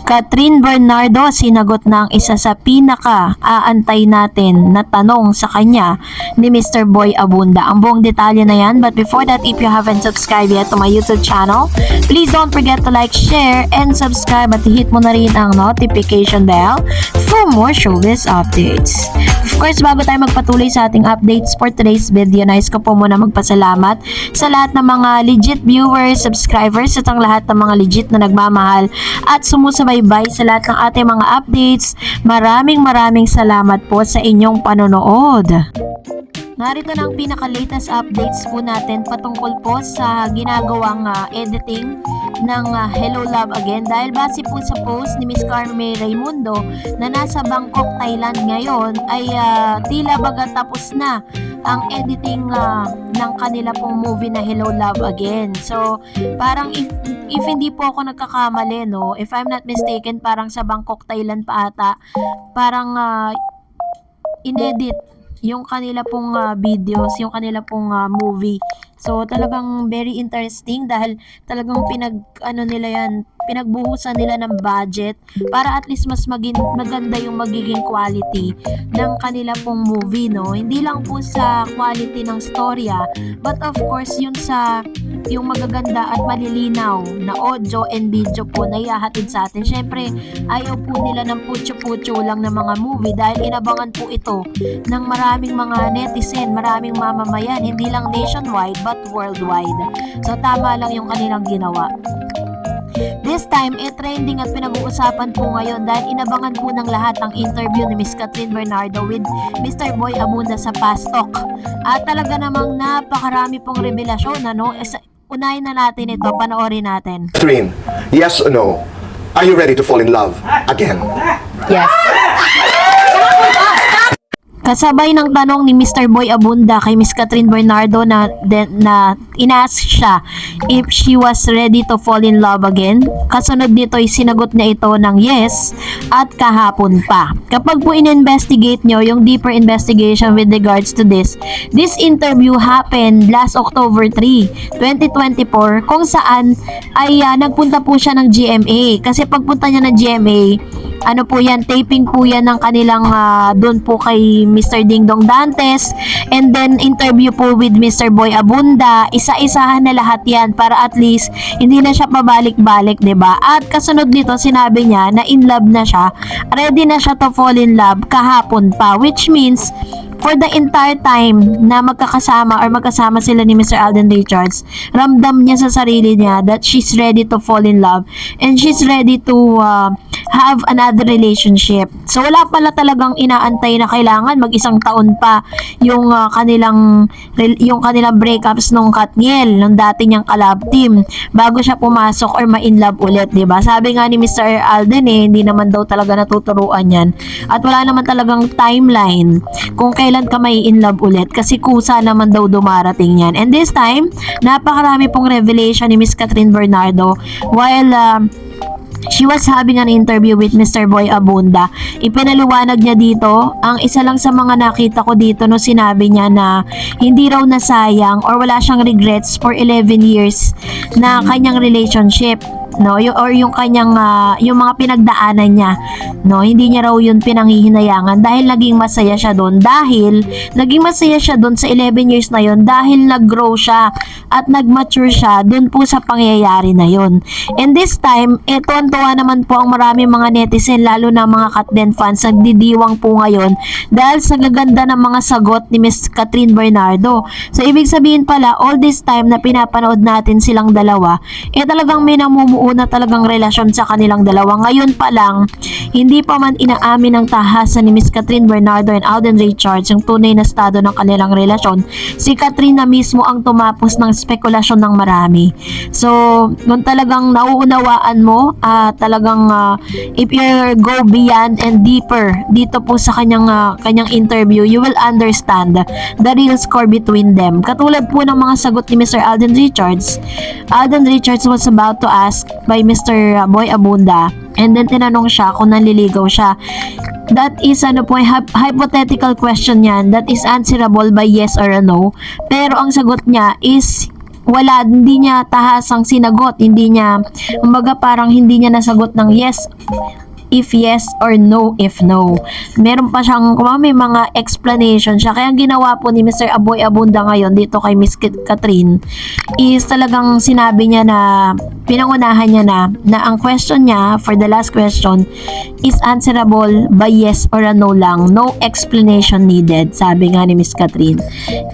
Catherine Bernardo sinagot ng isa sa pinaka-aantay natin na tanong sa kanya ni Mr. Boy Abunda. Ang buong detalye na yan, but before that, if you haven't subscribed yet to my YouTube channel, please don't forget to like, share, and subscribe at hit mo na rin ang notification bell for more showbiz updates. Of course, bago tayo magpatuloy sa ating updates for today's video, nais ko po muna magpasalamat sa lahat ng mga legit viewers, subscribers, at ang lahat ng mga legit na nagmamahal at sumusubaybay sa lahat ng ating mga updates. Maraming salamat po sa inyong panonood. Narito na ang pinaka-latest updates po natin patungkol po sa ginagawang editing ng Hello Love Again, dahil base po sa post ni Miss Carmen Raimundo na nasa Bangkok, Thailand ngayon ay tila baga tapos na ang editing ng kanila pong movie na Hello Love Again. So parang if hindi po ako nagkakamali, no, if I'm not mistaken, parang sa Bangkok, Thailand pa ata, parang inedit yung kanila pong videos, yung kanila pong movie. So talagang very interesting dahil talagang nila yan, pinagbuhusan nila ng budget para at least mas maganda yung magiging quality ng kanila pong movie, no? Hindi lang po sa quality ng storya, but of course yung magaganda at malilinaw na audio and video po na ihahatid sa atin. Syempre, ayaw po nila ng putyo-putyo lang ng mga movie dahil inabangan po ito ng maraming mga netizen, maraming mamamayan, hindi lang nationwide but worldwide. So tama lang yung kanilang ginawa. This time, trending at pinag-uusapan po ngayon dahil inabangan po ng lahat ang interview ni Miss Catherine Bernardo with Mr. Boy Abunda sa Fast Talk. At talaga namang napakarami pong revelasyon, ano? Unahin na natin ito, panoorin natin. Catherine, yes or no? Are you ready to fall in love again? Yes. Kasabay ng tanong ni Mr. Boy Abunda kay Miss Catherine Bernardo na inask siya if she was ready to fall in love again. Kasunod nito ay sinagot niya ito ng yes at kahapon pa. Kapag po in-investigate nyo yung deeper investigation with regards to this interview happened last October 3, 2024 kung saan ay nagpunta po siya ng GMA. Kasi pagpunta niya ng GMA, ano po yan, taping po yan ng kanilang doon po kay Mr. Dingdong Dantes, and then interview po with Mr. Boy Abunda. Isa-isahan na lahat yan para at least hindi na siya pabalik-balik, 'di ba? At kasunod nito sinabi niya na in love na siya, ready na siya to fall in love kahapon pa, which means for the entire time na magkasama sila ni Mr. Alden Richards, ramdam niya sa sarili niya that she's ready to fall in love and she's ready to have another relationship. So wala pala talagang inaantay na kailangan mag-isang taon pa yung kanilang breakups nung Katniel, nung dati niyang collab team, bago siya pumasok or ma-in love ulit, 'di ba? Sabi nga ni Mr. Alden hindi naman daw talaga natuturuan 'yan. At wala naman talagang timeline kung kailan ka may in love ulit kasi kusa naman daw dumarating 'yan. And this time, napakarami pong revelation ni Miss Catherine Bernardo while she was having an interview with Mr. Boy Abunda. Ipinaliwanag niya dito, ang isa lang sa mga nakita ko dito no, sinabi niya na hindi raw nasayang or wala siyang regrets for 11 years na kanyang relationship, no, yung kanyang yung mga pinagdaanan niya, no, hindi niya raw yun pinanghihinayangan dahil naging masaya siya doon sa 11 years na yun dahil nag-grow siya at nag-mature siya doon po sa pangyayari na yun. And this time, tuwan-tuwa naman po ang maraming mga netizen, lalo na mga Katden fans, nagdidiwang po ngayon dahil sa gaganda ng mga sagot ni Miss Catherine Bernardo. So ibig sabihin pala, all this time na pinapanood natin silang dalawa, talagang may namumuo na talagang relasyon sa kanilang dalawa. Ngayon pa lang, hindi pa man inaamin ng tahasan ni Miss Catherine Bernardo and Alden Richards yung tunay na estado ng kanilang relasyon. Si Catherine na mismo ang tumapos ng spekulasyon ng marami. So, kung talagang nauunawaan mo, talagang if you go beyond and deeper dito po sa kanyang interview, you will understand the real score between them. Katulad po ng mga sagot ni Mr. Alden Richards. Alden Richards was about to ask by Mr. Boy Abunda, and then tinanong siya kung nanliligaw siya. That is hypothetical question yan. That is answerable by yes or a no. Pero ang sagot niya is hindi niya tahasang sinagot, hindi niya, kumbaga parang hindi niya nasagot ng yes if yes or no if no. Meron pa siyang, may mga explanation siya. Kaya ang ginawa po ni Mr. Aboy Abunda ngayon dito kay Miss Catherine is talagang sinabi niya na, pinangunahan niya na ang question niya for the last question is answerable by yes or a no lang. No explanation needed, sabi nga ni Miss Catherine.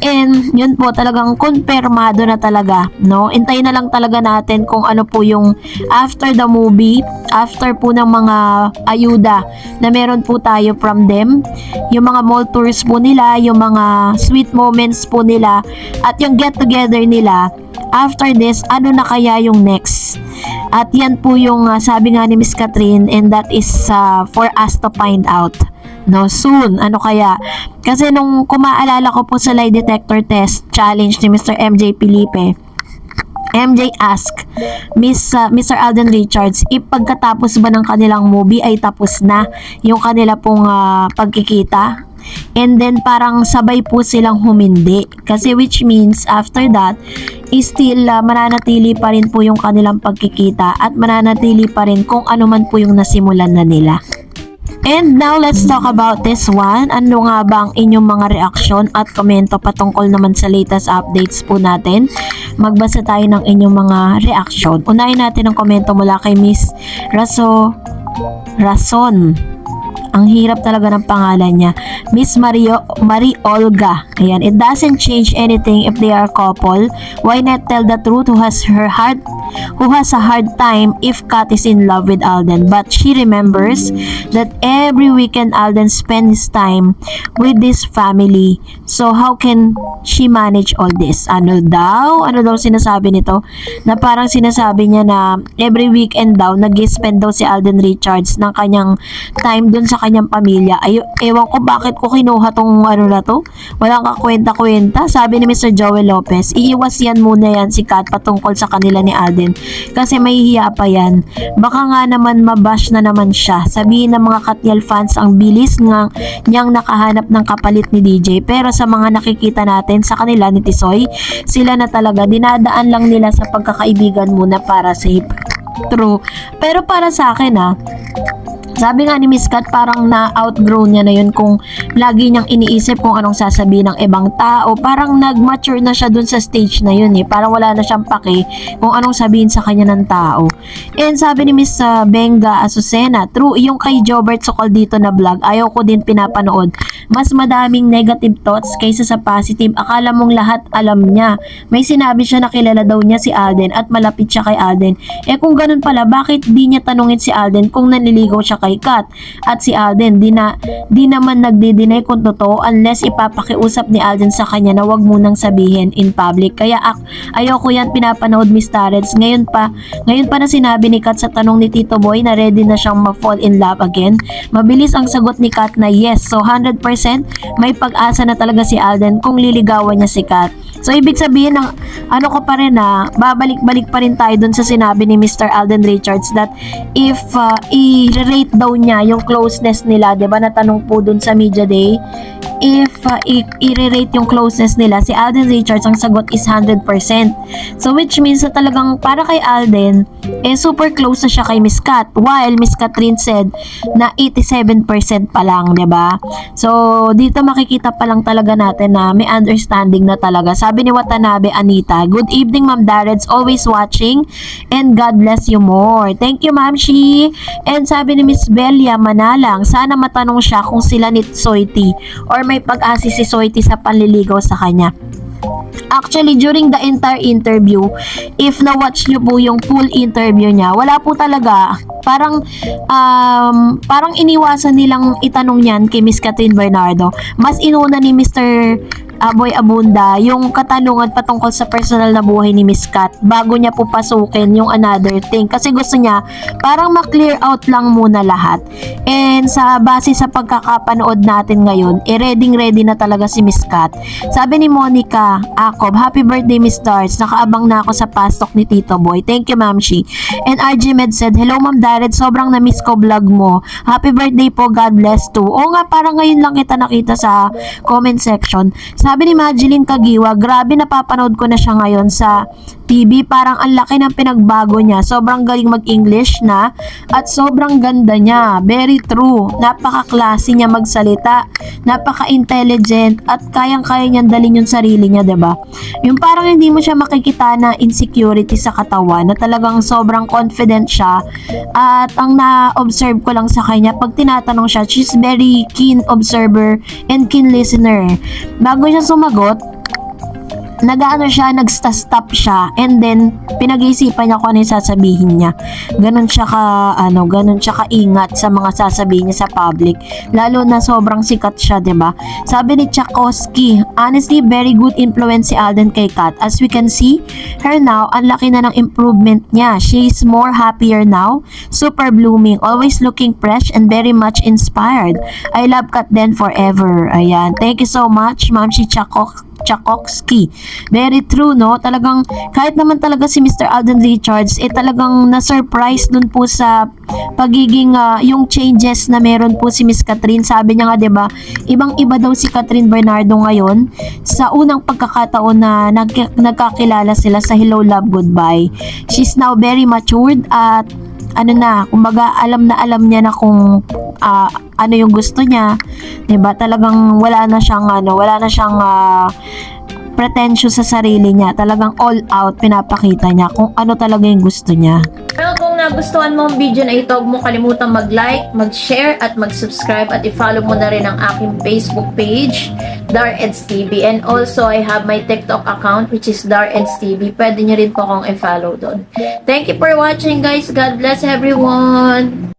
And yun po, talagang konfirmado na talaga, no? Intayin na lang talaga natin kung ano po yung after the movie, after po ng mga ayuda na meron po tayo from them, yung mga mall tours po nila, yung mga sweet moments po nila, at yung get together nila. After this, ano na kaya yung next? At yan po yung sabi nga ni Miss Catherine, and that is for us to find out, no, soon. Ano kaya? Kasi nung kumaalala ko po sa lie detector test challenge ni Mr. MJ Felipe, MJ ask Mr. Alden Richards if pagkatapos ba ng kanilang movie ay tapos na yung kanila pong pagkikita, and then parang sabay po silang humindi, kasi which means after that is still mananatili pa rin po yung kanilang pagkikita at mananatili pa rin kung ano man po yung nasimulan na nila. And now, let's talk about this one. Ano nga ba ang inyong mga reaksyon at komento patungkol naman sa latest updates po natin? Magbasa tayo ng inyong mga reaksyon. Unahin natin ang komento mula kay Miss Rason. Ang hirap talaga ng pangalan niya. Miss Marie Olga. Ayan, it doesn't change anything if they are couple. Why not tell the truth who has a hard time if Kat is in love with Alden, but she remembers that every weekend Alden spends his time with this family. So how can she manage all this? Ano daw sinasabi nito? Na parang sinasabi niya na every weekend daw nag-spend daw si Alden Richards ng kanyang time dun sa kanyang pamilya. Ewan ko bakit ko kinuha tong na to. Walang kakwenta-kwenta. Sabi ni Mr. Joel Lopez, iiwas yan muna yan si Kat patungkol sa kanila ni Alden. Kasi mahihiya pa yan. Baka nga naman mabash na naman siya. Sabihin ng mga Katniel fans ang bilis niyang nakahanap ng kapalit ni DJ. Pero sa mga nakikita natin sa kanila ni Tisoy, sila na talaga dinadaan lang nila sa pagkakaibigan muna para safe. True. Pero para sa akin sabi nga ni Miss Kat, parang na-outgrown niya na yun kung lagi niyang iniisip kung anong sasabihin ng ibang tao. Parang nag-mature na siya dun sa stage na yun Parang wala na siyang pake kung anong sabihin sa kanya ng tao. And sabi ni Miss Benga Azucena, true, yung kay Jobert Sokol dito na vlog, ayaw ko din pinapanood. Mas madaming negative thoughts kaysa sa positive. Akala mong lahat alam niya. May sinabi siya na kilala daw niya si Alden at malapit siya kay Alden. Kung ganun pala, bakit di niya tanungin si Alden kung nanliligaw siya kay Kat? At si Alden di naman nagdi-deny kung totoo unless ipapakiusap ni Alden sa kanya na wag munang sabihin in public. Kaya ayoko yan pinapanood, Miss Tarets. Ngayon pa na sinabi ni Kat sa tanong ni Tito Boy na ready na siyang ma-fall in love again. Mabilis ang sagot ni Kat na yes. So 100% may pag-asa na talaga si Alden kung liligawan niya si Kat. So ibig sabihin ng ko pa rin babalik-balik pa rin tayo dun sa sinabi ni Mr. Alden Richards that if i-rate daw niya yung closeness nila, 'di ba? Natanong po dun sa media day, if i-rate yung closeness nila, si Alden Richards ang sagot is 100%. So which means na talagang para kay Alden super close na siya kay Miss Kat, while Miss Catherine said na 87% pa lang, 'di ba? So dito makikita pa lang talaga natin na may understanding na talaga. Sabi ni Watanabe Anita, good evening Ma'am Dareds, always watching and God bless you more. Thank you Ma'am Shi. And sabi ni Miss Belia Manalang, sana matanong siya kung sila ni Soiti or may pag-asi si Soiti sa panliligaw sa kanya. Actually, during the entire interview, if na-watch nyo po yung full interview niya, wala po talaga. Parang iniwasan nilang itanong yan kay Miss Catherine Bernardo. Mas inuna ni Mr. Aboy Abunda yung katanungan patungkol sa personal na buhay ni Miss Kat bago niya po pasukin yung another thing, kasi gusto niya parang ma-clear out lang muna lahat. And sa base sa pagkakapanood natin ngayon, ready na talaga si Miss Kat. Sabi ni Monica Acob, happy birthday Miss Stars, nakaabang na ako sa pastok ni Tito Boy. Thank you Ma'am Shi. And RG Med said, hello Ma'am Dared, sobrang na-miss ko vlog mo, happy birthday po, God bless too. Oo nga, parang ngayon lang kita nakita sa comment section. Sabi ni Majeline Kagiwa, grabe napapanood ko na siya ngayon sa TV. Parang ang laki ng pinagbago niya. Sobrang galing mag-English na at sobrang ganda niya. Very true. Napaka-classy niya magsalita. Napaka-intelligent at kayang-kaya niyang dalhin yung sarili niya, 'di ba? Yung parang hindi mo siya makikita na insecurity sa katawan, na talagang sobrang confident siya. At ang na-observe ko lang sa kanya, pag tinatanong siya, she's very keen observer and keen listener. Bago siya sumagot, nag-stop siya, and then pinag-iisipan niya kung ano yung sasabihin niya. Ganon siya kaingat sa mga sasabihin niya sa public, lalo na sobrang sikat siya, 'di ba? Sabi ni Tchaikovsky, honestly, very good influence si Alden kay Kat. As we can see her now, ang laki na ng improvement niya. She is more happier now, super blooming, always looking fresh and very much inspired. I love Kat Den forever. Ayan, thank you so much, Ma'am si Tchaikovsky. Very true, no? Talagang kahit naman talaga si Mr. Alden Richards, talagang na-surprise dun po sa pagiging yung changes na meron po si Miss Catherine. Sabi niya nga, 'di ba? Ibang-iba daw si Catherine Bernardo ngayon sa unang pagkakataon na nagkakilala sila sa Hello Love Goodbye. She's now very matured at kumbaga alam niya na kung ano yung gusto niya, 'di ba? Talagang wala na siyang pretentious sa sarili niya. Talagang all out pinapakita niya kung ano talaga yung gusto niya. Pero kung nagustuhan mo ang video na ito, huwag mo kalimutan mag-like, mag-share, at mag-subscribe, at i-follow mo na rin ang aking Facebook page, Dareds TV. And also, I have my TikTok account, which is Dareds TV. Pwede nyo rin po akong i-follow doon. Thank you for watching, guys. God bless everyone!